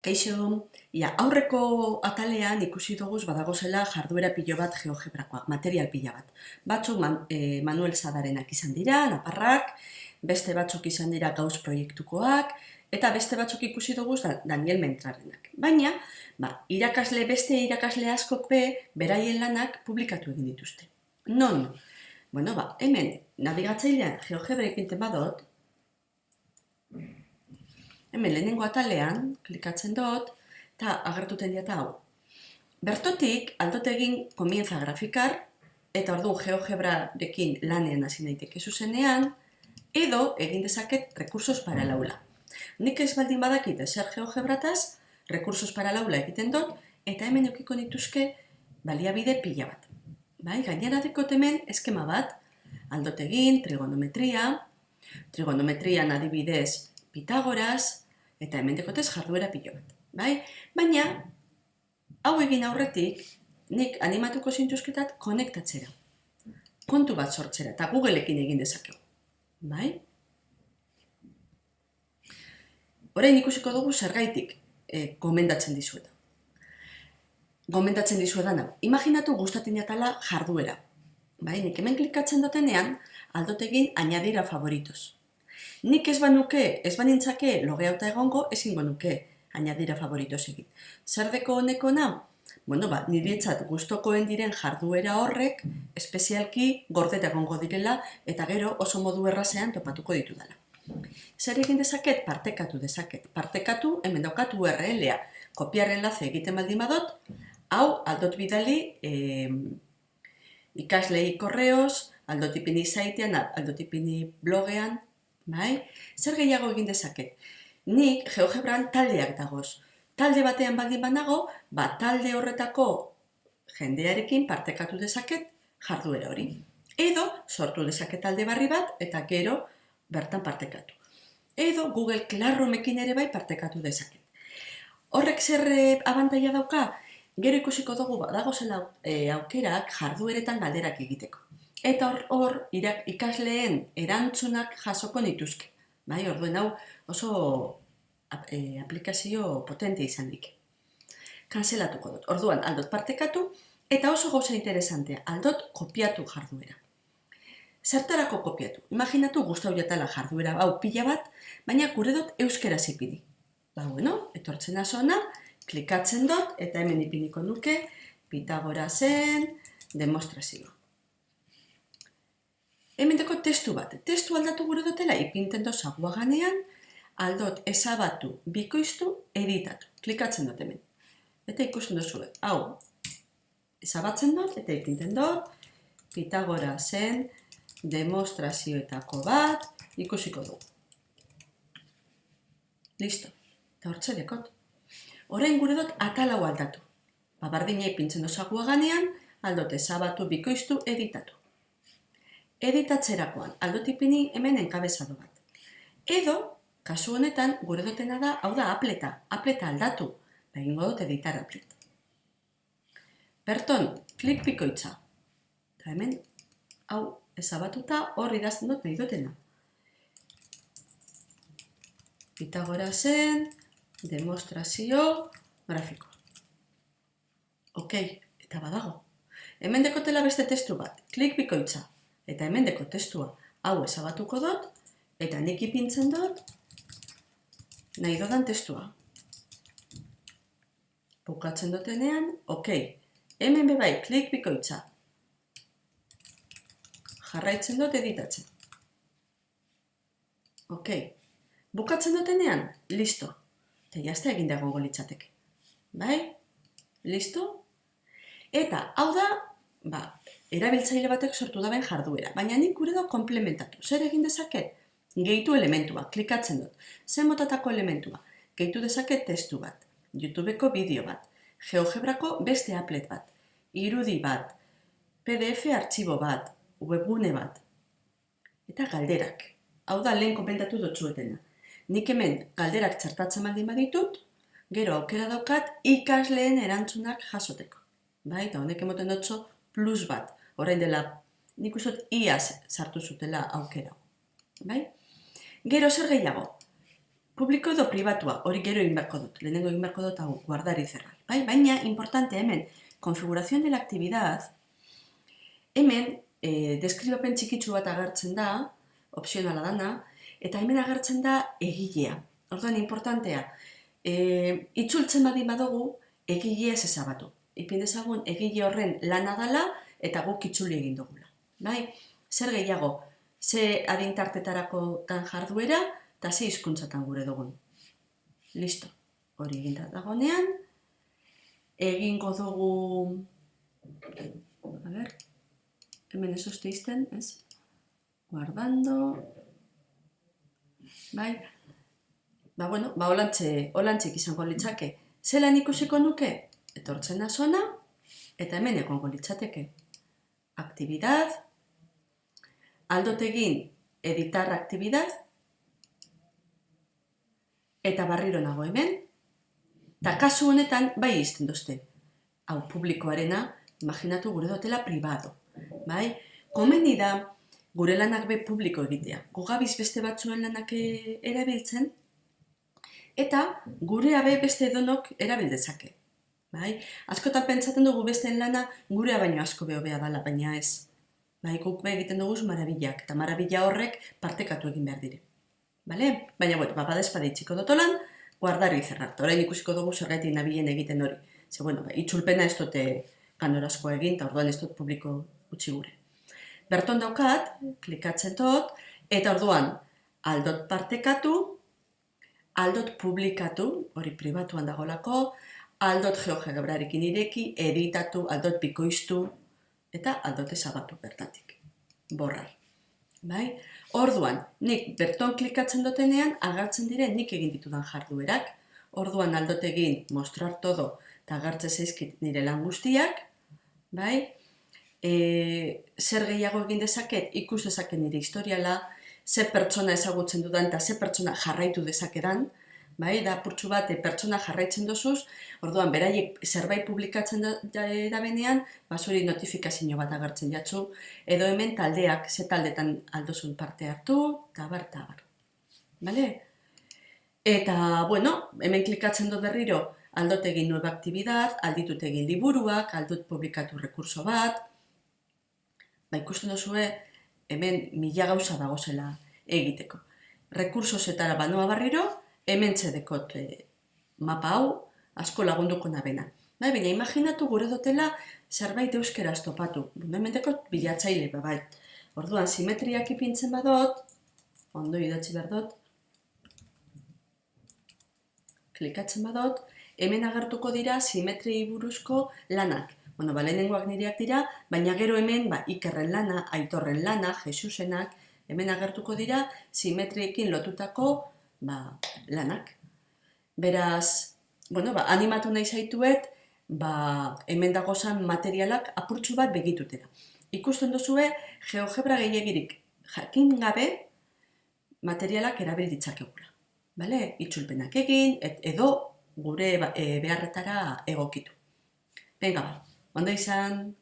Kaixo, aurreko atalean ikusi dugu badagozela jarduera pilo bat geogebrakoak, material pila bat. Batzuk Manuel Sadarenak izan dira, naparrak, beste batzuk izan dira Gauss proiektukoak, eta beste batzuk ikusi dugu Daniel Mentrarenak. Baina, beste irakasle askok beraien lanak publikatu egin dituzte. Non? Bueno, hemen nabigatzailean GeoGebra ipintzen badot, hemen lehenengo atalean, klikatzen dut, eta agertuten diat hau. Bertotik, aldot egin comienza grafikar, eta orduan GeoGebrarekin lanean hasi daiteke zuzenean, edo egin dezaket recursos para el aula. Nik ez baldin badakit zer GeoGebrataz, recursos para el aula egiten dut, eta hemen eukiko nituzke baliabide pila bat. Gainera dekot hemen eskema bat, aldot egin, trigonometrian adibidez Pitagoras, eta hemen dekotez jarduera pilo bat. Baina, hau egin aurretik, nik animatuko zintuzketat konektatzera. Kontu bat sortzera, eta Googleekin egin dezakegu. Orain ikusiko dugu zergaitik gomendatzen dizuetan. Gomendatzen dizuetan hau. Imaginatu gustatzen jatala jarduera. Nik hemen klikatzen dutenean, aldot egin añadir a favoritos. Nik ez banintzake logeuta egongo, ezingo nuke añadir a favoritos egin. Zer deko honeko nahi? Niretzat gustokoen diren jarduera horrek, espezialki gordeta egongo direla, eta gero oso modu errazean topatuko ditudala. Zer egin dezaket? Partekatu dezaket. Partekatu, hemen daukat URL-a. Kopiar enlace egiten baldin badot, hau aldot bidali ikaslei korreos, aldot ipini saitean, aldot ipini blogean, Zer gehiago egin dezaket? Nik GeoGebran taldeak dagoz. Talde batean baldin banago, talde horretako jendearekin partekatu dezaket jarduera hori. Edo sortu dezaket talde barri bat eta gero bertan partekatu. Edo Google Classroomekin ere bai partekatu dezaket. Horrek zer abantaila dauka? Gero ikusiko dugu badagozela aukerak jardueretan galderak egiteko. Eta hor ikasleen erantzunak jasoko nituzke. Orduen hau oso aplikazio potente izan dik. Kanzelatuko dut. Orduan aldot partekatu eta oso gauza interesantea, aldot kopiatu jarduera. Zertarako kopiatu? Imaginatu gustau jatala jarduera hau pila bat, baina gure dut euskeraz ipini. Etortzen azona, klikatzen dut eta hemen ipiniko nuke Pitagorasen demostrazio. Hemen deko testu bat. Testu aldatu gure dutela ipinten dut zagua ganean, aldot ezabatu, bikoiztu, editatu. Klikatzen dut hemen. Eta ikusten duzu. Hau, ezabatzen dut eta ipinten dut Pitagorasen demostrazioetako bat ikusiko dugu. Listo. Eta hortze dekot. Orain gure dut atalau aldatu. Bardina ipintzen dut zagua ganean, aldot ezabatu, bikoiztu, editatu. Editatzerakoan, aldot ipini hemen enkabezado bat. Edo, kasu honetan, gure dutena da, hau da apleta aldatu, egingo dut editar aplet. Berton, klik bikoitza. Eta hemen, hau ezabatuta hor idazten dut nahi dutena. Pitagorasen demostrazio grafiko. Eta badago. Hemen dekotela beste testu bat, klik bikoitza. Eta hemen deko testua hau ezabatuko dut, eta nik ipintzen dut nahi dodan testua. Bukatzen dutenean, hemen bebai, klik bikoitza. Jarraitzen dut editatzen. Bukatzen dutenean, listo. Eta jazta egin dago litzateke. Listo? Eta hau da, erabiltzaile batek sortu daben jarduera, baina nik gure dut komplementatu. Zer egin dezaket? Gehitu elementua, klikatzen dut. Zer motatako elementua? Gehitu dezaket testu bat, YouTubeko bideo bat, GeoGebrako beste applet bat, irudi bat, PDF artxibo bat, webgune bat, eta galderak. Hau da lehen komentatu dutzuetena. Nik hemen galderak txertatzen baldin baditut, gero aukera daukat ikasleen erantzunak jasoteko. Eta honek emoten dutzo plus bat. Orain dela, nik ustot iaz sartu zutela aukera. Gero zer gehiago? Publiko edo pribatua, hori gero egin beharko dut, lehenengo egin beharko dut hau, guardar y cerrar. Baina, importante hemen, configuración de la actividad, hemen, deskribapen txikitsu bat agertzen da, opzionala dana, eta hemen agertzen da egilea. Orduan, importantea, itzultzen badin badugu, egilea ez ezabatu. Ipin dezagun, egile horren lana dala, eta guk itzuli egin dugula. Bai? Zer gehiago, ze adintartetarako tan jarduera, eta ze hizkuntzatan gure dugun. Listo. Hori eginda dagonean, egingo dugu... A ver, hemen ez uste izten, ez? Guardando... Bai? Bueno, holantzik izango litzake. Zelan ikusiko nuke? Etortzen da zona, eta hemen egongo litzateke. Actividad, aldot egin editar actividad, eta barriro nago hemen, eta kasu honetan bai izten dozte. Hau publikoarena, imaginatu gure dotela privado. Bai? Komeni da gure lanak be publiko egitea. Gugabiz beste batzuen lanak erabiltzen, eta gure abe beste edonok erabildezake. Bai? Askotan pentsatzen dugu besteen lana gurea baino asko behobea dela, baina ez. Bai, guk be egiten dugu marabillak, eta marabilla horrek partekatu egin behar dire. Bale? Baina, badezpada itxiko dotolan, guardari cerrar. Orain ikusiko dugu zergatik nabilen egiten hori. Ze, itzulpena ez dute ganorazkoa egin, eta orduan ez dut publiko utzi gure. Berton daukat, klikatzen dut, eta orduan aldot partekatu, aldot publikatu, hori pribatuan dagolako, aldot GeoGebrarekin ireki, editatu, aldot bikoiztu, eta aldot ezabatu bertatik. Borrar. Bai? Orduan, nik berton klikatzen dutenean, agertzen dire nik egin ditudan jarduerak. Orduan aldot egin mostrar todo, eta agertzen zaizkit nire lan guztiak. Bai? Zer gehiago egin dezaket, ikus dezaket nire historiala, ze pertsona ezagutzen dudan, eta ze pertsona jarraitu dezakedan. Bai, da purtsu bat pertsona jarraitzen dozuz, orduan beraiek zerbait publikatzen da benean, zuri notifikazio bat agertzen jatzu, edo hemen taldeak, ze taldetan aldozun parte hartu, tabar. Bale? Eta, hemen klikatzen dut berriro, aldot egin nueva aktibidad, alditut egin liburuak, aldut publikatu rekurso bat, ikusten duzue, hemen 1000 gauza dagozela egiteko. Rekursosetara banoa barriro, hemen txedekot mapa hau, asko lagunduko nabena. Baina imaginatu gure dutela zerbait euskeraz topatu. Hemen dekot bilatzaile, bai. Orduan, simetriak ipintzen badot, ondo idatzi behar dut, klikatzen badot, hemen agertuko dira simetriei buruzko lanak. Lehenengoak nireak dira, baina gero hemen Ikerren lana, Aitorren lana, Jesusenak, hemen agertuko dira simetriekin lotutako lanak. Beraz, animatu nahi zaituet, hemen dagozan materialak apurtxu bat begitutera. Ikusten duzue, GeoGebra gehiagirik jakin gabe materialak erabilditzakegula. Itzulpenak egin, edo gure beharretara egokitu. Venga, ondo izan!